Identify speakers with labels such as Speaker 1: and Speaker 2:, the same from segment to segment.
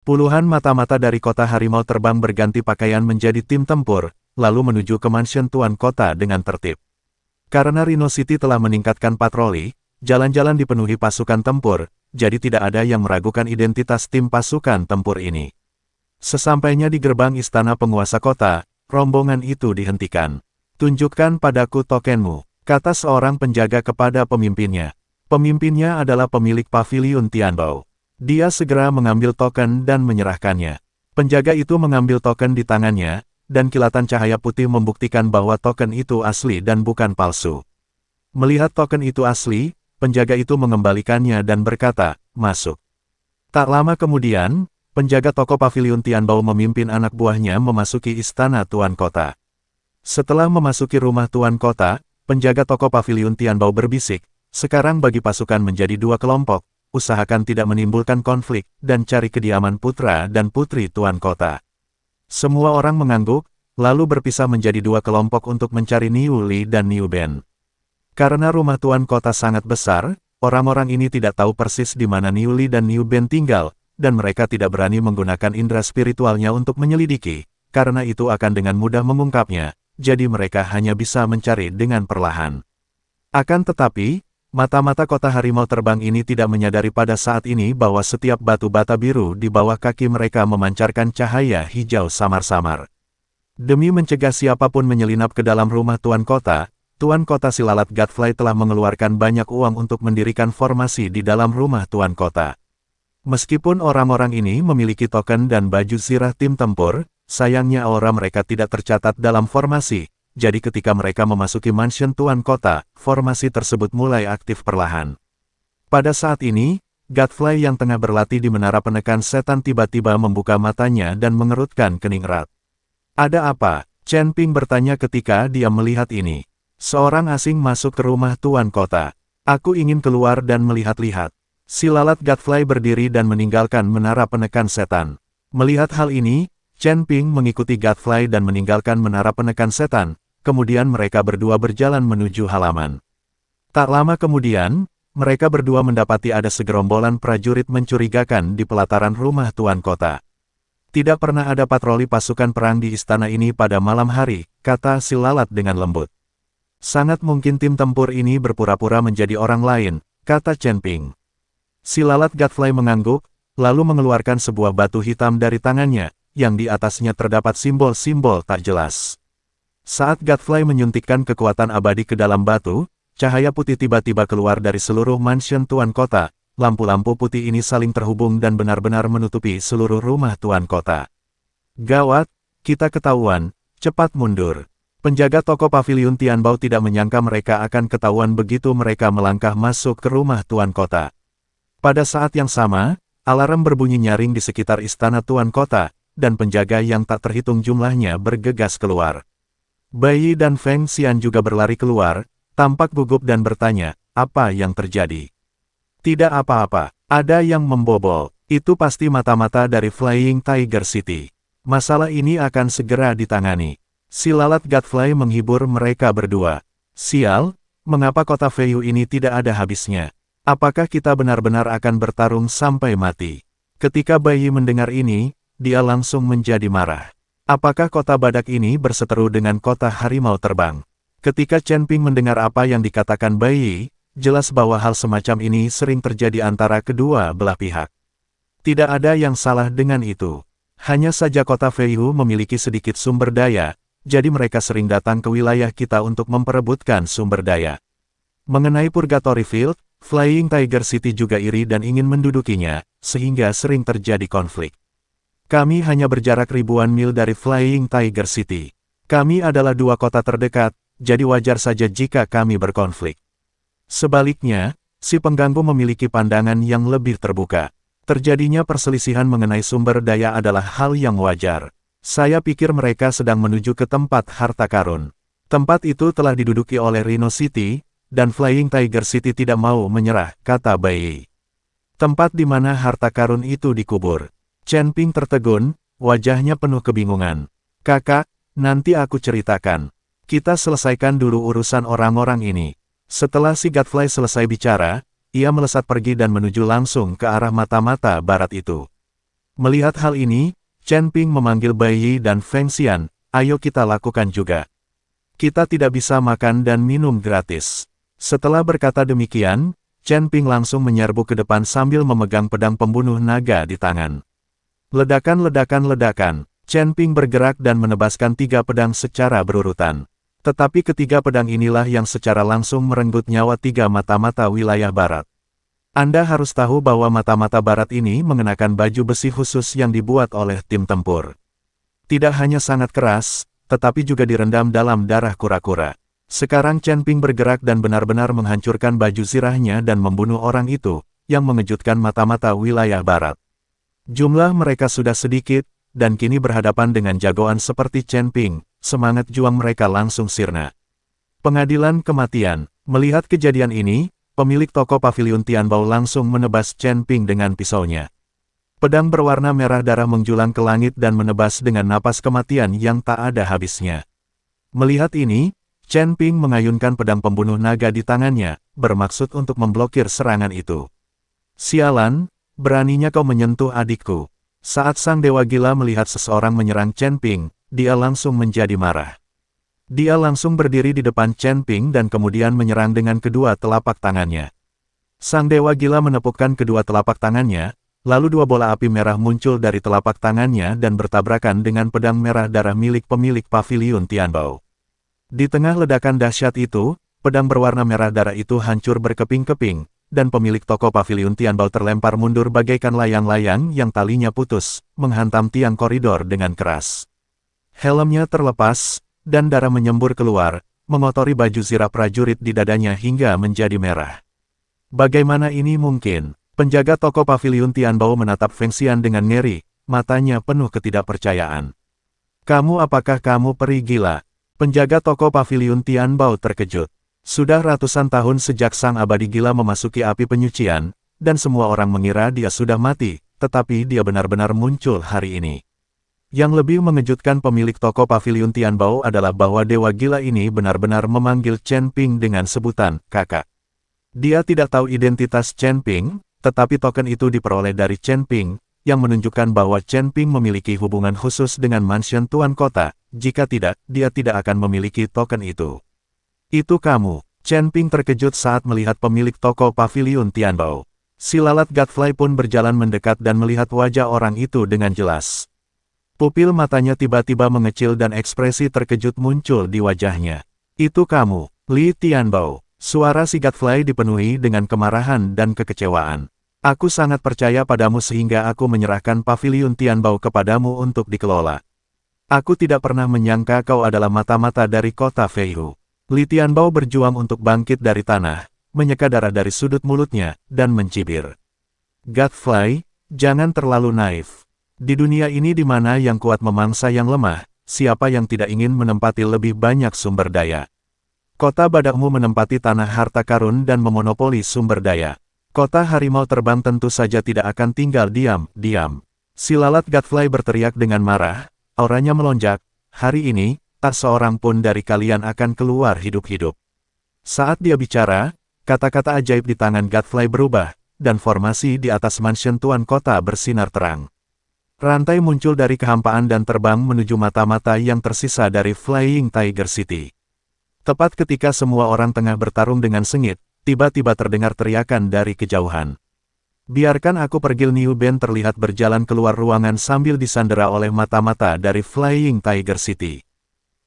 Speaker 1: Puluhan mata-mata dari kota harimau terbang berganti pakaian menjadi tim tempur, lalu menuju ke mansion tuan kota dengan tertib. Karena Rhino City telah meningkatkan patroli, jalan-jalan dipenuhi pasukan tempur, jadi tidak ada yang meragukan identitas tim pasukan tempur ini. Sesampainya di gerbang istana penguasa kota, rombongan itu dihentikan. "Tunjukkan padaku tokenmu," kata seorang penjaga kepada pemimpinnya. Pemimpinnya adalah pemilik paviliun Tianbao. Dia segera mengambil token dan menyerahkannya. Penjaga itu mengambil token di tangannya, dan kilatan cahaya putih membuktikan bahwa token itu asli dan bukan palsu. Melihat token itu asli, penjaga itu mengembalikannya dan berkata, "Masuk." Tak lama kemudian, penjaga toko paviliun Tianbao memimpin anak buahnya memasuki istana tuan kota. Setelah memasuki rumah tuan kota, penjaga toko paviliun Tianbao berbisik, "Sekarang bagi pasukan menjadi dua kelompok. Usahakan tidak menimbulkan konflik, dan cari kediaman putra dan putri tuan kota." Semua orang mengangguk, lalu berpisah menjadi dua kelompok untuk mencari Niu Li dan Niu Ben. Karena rumah tuan kota sangat besar, orang-orang ini tidak tahu persis di mana Niu Li dan Niu Ben tinggal, dan mereka tidak berani menggunakan indera spiritualnya untuk menyelidiki, karena itu akan dengan mudah mengungkapnya, jadi mereka hanya bisa mencari dengan perlahan. Akan tetapi, mata-mata kota harimau terbang ini tidak menyadari pada saat ini bahwa setiap batu bata biru di bawah kaki mereka memancarkan cahaya hijau samar-samar. Demi mencegah siapapun menyelinap ke dalam rumah tuan kota Silalat Godfrey telah mengeluarkan banyak uang untuk mendirikan formasi di dalam rumah tuan kota. Meskipun orang-orang ini memiliki token dan baju zirah tim tempur, sayangnya aura mereka tidak tercatat dalam formasi. Jadi ketika mereka memasuki mansion tuan kota, formasi tersebut mulai aktif perlahan. Pada saat ini, Godfrey yang tengah berlatih di menara penekan setan tiba-tiba membuka matanya dan mengerutkan kening erat. "Ada apa?" Chen Ping bertanya ketika dia melihat ini. "Seorang asing masuk ke rumah tuan kota. Aku ingin keluar dan melihat-lihat." Silalat Godfrey berdiri dan meninggalkan menara penekan setan. Melihat hal ini, Chen Ping mengikuti Godfrey dan meninggalkan menara penekan setan. Kemudian mereka berdua berjalan menuju halaman. Tak lama kemudian, mereka berdua mendapati ada segerombolan prajurit mencurigakan di pelataran rumah tuan kota. "Tidak pernah ada patroli pasukan perang di istana ini pada malam hari," kata Silalat dengan lembut. "Sangat mungkin tim tempur ini berpura-pura menjadi orang lain," kata Chen Ping. Silalat Godfrey mengangguk, lalu mengeluarkan sebuah batu hitam dari tangannya, yang di atasnya terdapat simbol-simbol tak jelas. Saat Godfrey menyuntikkan kekuatan abadi ke dalam batu, cahaya putih tiba-tiba keluar dari seluruh mansion tuan kota. Lampu-lampu putih ini saling terhubung dan benar-benar menutupi seluruh rumah tuan kota. "Gawat, kita ketahuan, cepat mundur." Penjaga toko paviliun Tianbao tidak menyangka mereka akan ketahuan begitu mereka melangkah masuk ke rumah tuan kota. Pada saat yang sama, alarm berbunyi nyaring di sekitar istana tuan kota, dan penjaga yang tak terhitung jumlahnya bergegas keluar. Bai Yi dan Feng Xian juga berlari keluar, tampak gugup dan bertanya, "Apa yang terjadi?" "Tidak apa-apa, ada yang membobol. Itu pasti mata-mata dari Flying Tiger City. Masalah ini akan segera ditangani." Silalat Godfrey menghibur mereka berdua. "Sial, mengapa kota Feiyu ini tidak ada habisnya? Apakah kita benar-benar akan bertarung sampai mati?" Ketika Bai Yi mendengar ini, dia langsung menjadi marah. Apakah kota badak ini berseteru dengan kota harimau terbang? Ketika Chen Ping mendengar apa yang dikatakan Bai Yi, jelas bahwa hal semacam ini sering terjadi antara kedua belah pihak. Tidak ada yang salah dengan itu. Hanya saja kota Feiyu memiliki sedikit sumber daya, jadi mereka sering datang ke wilayah kita untuk memperebutkan sumber daya. Mengenai Purgatory Field, Flying Tiger City juga iri dan ingin mendudukinya, sehingga sering terjadi konflik. Kami hanya berjarak ribuan mil dari Flying Tiger City. Kami adalah dua kota terdekat, jadi wajar saja jika kami berkonflik. Sebaliknya, si pengganggu memiliki pandangan yang lebih terbuka. Terjadinya perselisihan mengenai sumber daya adalah hal yang wajar. Saya pikir mereka sedang menuju ke tempat harta karun. Tempat itu telah diduduki oleh Rhino City, dan Flying Tiger City tidak mau menyerah, kata Bai Yi. Tempat di mana harta karun itu dikubur. Chen Ping tertegun, wajahnya penuh kebingungan. "Kakak, nanti aku ceritakan. Kita selesaikan dulu urusan orang-orang ini." Setelah si Godfrey selesai bicara, ia melesat pergi dan menuju langsung ke arah mata-mata barat itu. Melihat hal ini, Chen Ping memanggil Bai Yi dan Feng Xian, ayo kita lakukan juga. Kita tidak bisa makan dan minum gratis. Setelah berkata demikian, Chen Ping langsung menyerbu ke depan sambil memegang pedang pembunuh naga di tangan. Ledakan-ledakan-ledakan, Chen Ping bergerak dan menebaskan 3 pedang secara berurutan. Tetapi ketiga pedang inilah yang secara langsung merenggut nyawa 3 mata-mata wilayah barat. Anda harus tahu bahwa mata-mata barat ini mengenakan baju besi khusus yang dibuat oleh tim tempur. Tidak hanya sangat keras, tetapi juga direndam dalam darah kura-kura. Sekarang Chen Ping bergerak dan benar-benar menghancurkan baju zirahnya dan membunuh orang itu, yang mengejutkan mata-mata wilayah barat. Jumlah mereka sudah sedikit, dan kini berhadapan dengan jagoan seperti Chen Ping, semangat juang mereka langsung sirna. Pengadilan kematian. Melihat kejadian ini, pemilik toko paviliun Tianbao langsung menebas Chen Ping dengan pisaunya. Pedang berwarna merah darah menjulang ke langit dan menebas dengan napas kematian yang tak ada habisnya. Melihat ini, Chen Ping mengayunkan pedang pembunuh naga di tangannya, bermaksud untuk memblokir serangan itu. Sialan, beraninya kau menyentuh adikku. Saat sang dewa gila melihat seseorang menyerang Chen Ping, dia langsung menjadi marah. Dia langsung berdiri di depan Chen Ping dan kemudian menyerang dengan kedua telapak tangannya. Sang dewa gila menepukkan kedua telapak tangannya, lalu 2 bola api merah muncul dari telapak tangannya dan bertabrakan dengan pedang merah darah milik pemilik paviliun Tianbao. Di tengah ledakan dahsyat itu, pedang berwarna merah darah itu hancur berkeping-keping, dan pemilik toko paviliun Tianbao terlempar mundur bagaikan layang-layang yang talinya putus, menghantam tiang koridor dengan keras. Helmnya terlepas, dan darah menyembur keluar, mengotori baju zirah prajurit di dadanya hingga menjadi merah. Bagaimana ini mungkin? Penjaga toko paviliun Tianbao menatap Feng Xian dengan ngeri, matanya penuh ketidakpercayaan. Apakah kamu peri gila? Penjaga toko paviliun Tianbao terkejut. Sudah ratusan tahun sejak sang abadi gila memasuki api penyucian, dan semua orang mengira dia sudah mati, tetapi dia benar-benar muncul hari ini. Yang lebih mengejutkan pemilik toko paviliun Tianbao adalah bahwa dewa gila ini benar-benar memanggil Chen Ping dengan sebutan kakak. Dia tidak tahu identitas Chen Ping, tetapi token itu diperoleh dari Chen Ping, yang menunjukkan bahwa Chen Ping memiliki hubungan khusus dengan mansion Tuan Kota. Jika tidak, dia tidak akan memiliki token itu. Itu kamu. Chen Ping terkejut saat melihat pemilik toko paviliun Tianbao. Si lalat Godfly pun berjalan mendekat dan melihat wajah orang itu dengan jelas. Pupil matanya tiba-tiba mengecil dan ekspresi terkejut muncul di wajahnya. Itu kamu, Li Tianbao. Suara si Godfly dipenuhi dengan kemarahan dan kekecewaan. Aku sangat percaya padamu sehingga aku menyerahkan paviliun Tianbao kepadamu untuk dikelola. Aku tidak pernah menyangka kau adalah mata-mata dari kota Feihu. Li Tianbao berjuang untuk bangkit dari tanah, menyeka darah dari sudut mulutnya, dan mencibir. Godfly, jangan terlalu naif. Di dunia ini di mana yang kuat memangsa yang lemah, siapa yang tidak ingin menempati lebih banyak sumber daya? Kota badakmu menempati tanah harta karun dan memonopoli sumber daya. Kota harimau terbang tentu saja tidak akan tinggal diam. Si lalat Godfly berteriak dengan marah. Auranya melonjak, hari ini, tak seorang pun dari kalian akan keluar hidup-hidup. Saat dia bicara, kata-kata ajaib di tangan Godfly berubah, dan formasi di atas mansion Tuan Kota bersinar terang. Rantai muncul dari kehampaan dan terbang menuju mata-mata yang tersisa dari Flying Tiger City. Tepat ketika semua orang tengah bertarung dengan sengit, tiba-tiba terdengar teriakan dari kejauhan. Biarkan aku pergi. Niu Ben terlihat berjalan keluar ruangan sambil disandera oleh mata-mata dari Flying Tiger City.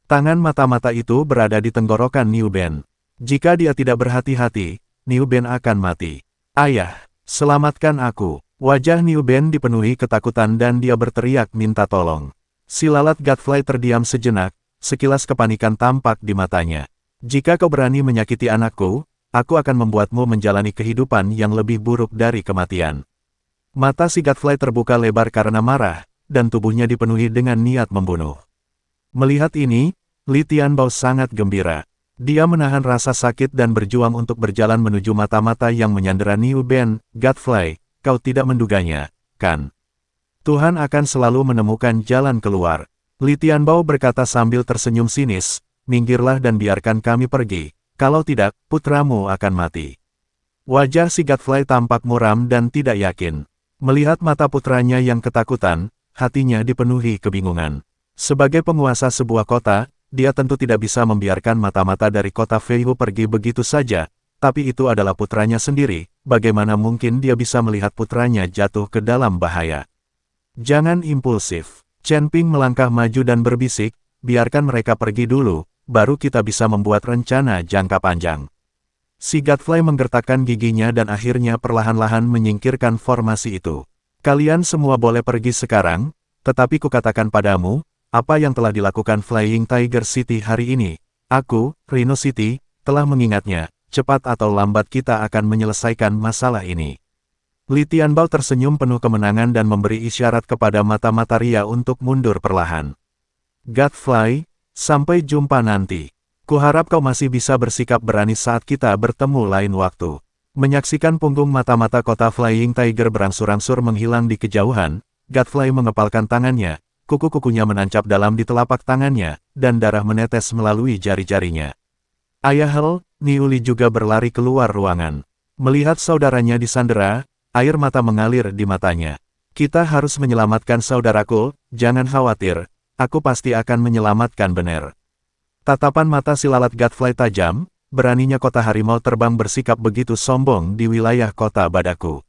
Speaker 1: Tangan mata-mata itu berada di tenggorokan Niu Ben. Jika dia tidak berhati-hati, Niu Ben akan mati. Ayah, selamatkan aku. Wajah Niu Ben dipenuhi ketakutan dan dia berteriak minta tolong. Si lalat Godfly terdiam sejenak, sekilas kepanikan tampak di matanya. Jika kau berani menyakiti anakku, aku akan membuatmu menjalani kehidupan yang lebih buruk dari kematian. Mata si Godfly terbuka lebar karena marah, dan tubuhnya dipenuhi dengan niat membunuh. Melihat ini, Li Tianbao sangat gembira. Dia menahan rasa sakit dan berjuang untuk berjalan menuju mata-mata yang menyandera Niu Ben. Godfly, kau tidak menduganya, kan? Tuhan akan selalu menemukan jalan keluar. Li Tianbao berkata sambil tersenyum sinis, minggirlah dan biarkan kami pergi. Kalau tidak, putramu akan mati. Wajah si Godfly tampak muram dan tidak yakin. Melihat mata putranya yang ketakutan, hatinya dipenuhi kebingungan. Sebagai penguasa sebuah kota, dia tentu tidak bisa membiarkan mata-mata dari kota Feihu pergi begitu saja, tapi itu adalah putranya sendiri, bagaimana mungkin dia bisa melihat putranya jatuh ke dalam bahaya. Jangan impulsif. Chen Ping melangkah maju dan berbisik, biarkan mereka pergi dulu, baru kita bisa membuat rencana jangka panjang. Si Godfrey menggertakkan giginya dan akhirnya perlahan-lahan menyingkirkan formasi itu. Kalian semua boleh pergi sekarang, tetapi kukatakan padamu, apa yang telah dilakukan Flying Tiger City hari ini, aku, Rhino City, telah mengingatnya, cepat atau lambat kita akan menyelesaikan masalah ini. Li Tianbao tersenyum penuh kemenangan dan memberi isyarat kepada mata-mata Ria untuk mundur perlahan. Godfrey, sampai jumpa nanti. Kuharap kau masih bisa bersikap berani saat kita bertemu lain waktu. Menyaksikan punggung mata-mata kota Flying Tiger berangsur-angsur menghilang di kejauhan, Godfrey mengepalkan tangannya, kuku-kukunya menancap dalam di telapak tangannya, dan darah menetes melalui jari-jarinya. Ayahel, Niuli juga berlari keluar ruangan. Melihat saudaranya disandera, air mata mengalir di matanya. Kita harus menyelamatkan saudaraku, jangan khawatir, aku pasti akan menyelamatkan benar. Tatapan mata si lalat Godfrey tajam, beraninya kota harimau terbang bersikap begitu sombong di wilayah kota Badaku.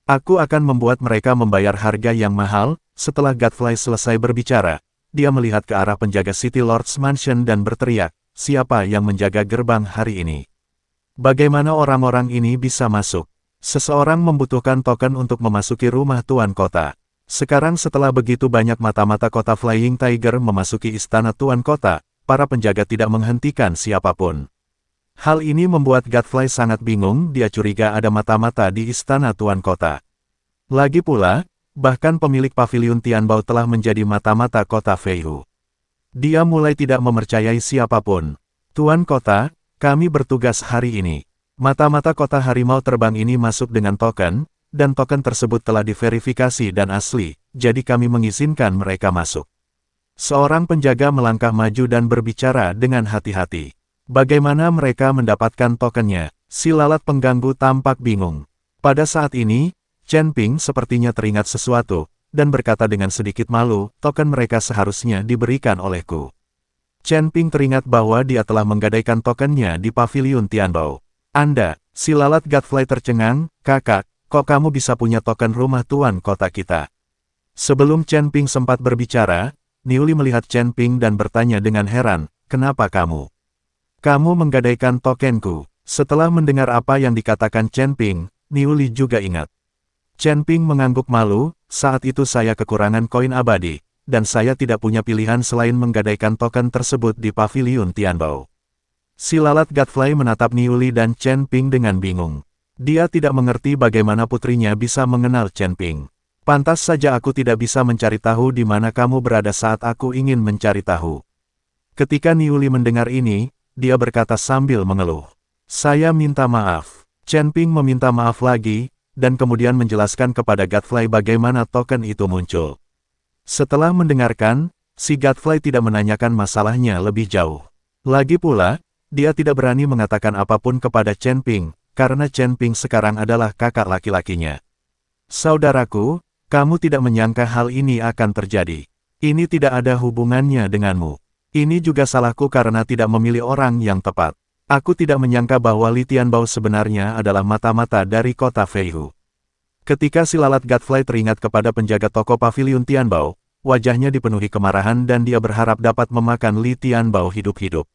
Speaker 1: Aku akan membuat mereka membayar harga yang mahal. Setelah Godfrey selesai berbicara, dia melihat ke arah penjaga City Lord's Mansion dan berteriak, siapa yang menjaga gerbang hari ini? Bagaimana orang-orang ini bisa masuk? Seseorang membutuhkan token untuk memasuki rumah Tuan Kota. Sekarang setelah begitu banyak mata-mata kota Flying Tiger memasuki istana Tuan Kota, para penjaga tidak menghentikan siapapun. Hal ini membuat Godfrey sangat bingung, dia curiga ada mata-mata di istana Tuan Kota. Lagi pula, bahkan pemilik paviliun Tianbao telah menjadi mata-mata kota Feihu. Dia mulai tidak mempercayai siapapun. Tuan Kota, kami bertugas hari ini. Mata-mata kota harimau terbang ini masuk dengan token, dan token tersebut telah diverifikasi dan asli, jadi kami mengizinkan mereka masuk. Seorang penjaga melangkah maju dan berbicara dengan hati-hati. Bagaimana mereka mendapatkan tokennya? Si lalat pengganggu tampak bingung. Pada saat ini, Chen Ping sepertinya teringat sesuatu, dan berkata dengan sedikit malu, token mereka seharusnya diberikan olehku. Chen Ping teringat bahwa dia telah menggadaikan tokennya di paviliun Tianbao. Anda, si lalat Godfrey tercengang, kakak, kok kamu bisa punya token rumah Tuan Kota kita? Sebelum Chen Ping sempat berbicara, Niuli melihat Chen Ping dan bertanya dengan heran, kenapa kamu? Kamu menggadaikan tokenku. Setelah mendengar apa yang dikatakan Chen Ping, Niuli juga ingat. Chen Ping mengangguk malu, saat itu saya kekurangan koin abadi, dan saya tidak punya pilihan selain menggadaikan token tersebut di paviliun Tianbao. Si lalat Godfrey menatap Niuli dan Chen Ping dengan bingung. Dia tidak mengerti bagaimana putrinya bisa mengenal Chen Ping. Pantas saja aku tidak bisa mencari tahu di mana kamu berada saat aku ingin mencari tahu. Ketika Niuli mendengar ini, dia berkata sambil mengeluh. Saya minta maaf. Chen Ping meminta maaf lagi, dan kemudian menjelaskan kepada Godfrey bagaimana token itu muncul. Setelah mendengarkan, si Godfrey tidak menanyakan masalahnya lebih jauh. Lagi pula, dia tidak berani mengatakan apapun kepada Chen Ping, karena Chen Ping sekarang adalah kakak laki-lakinya. Saudaraku, kamu tidak menyangka hal ini akan terjadi. Ini tidak ada hubungannya denganmu. Ini juga salahku karena tidak memilih orang yang tepat. Aku tidak menyangka bahwa Li Tianbao sebenarnya adalah mata-mata dari kota Feihu. Ketika si lalat Godfrey teringat kepada penjaga toko paviliun Tianbao, wajahnya dipenuhi kemarahan dan dia berharap dapat memakan Li Tianbao hidup-hidup.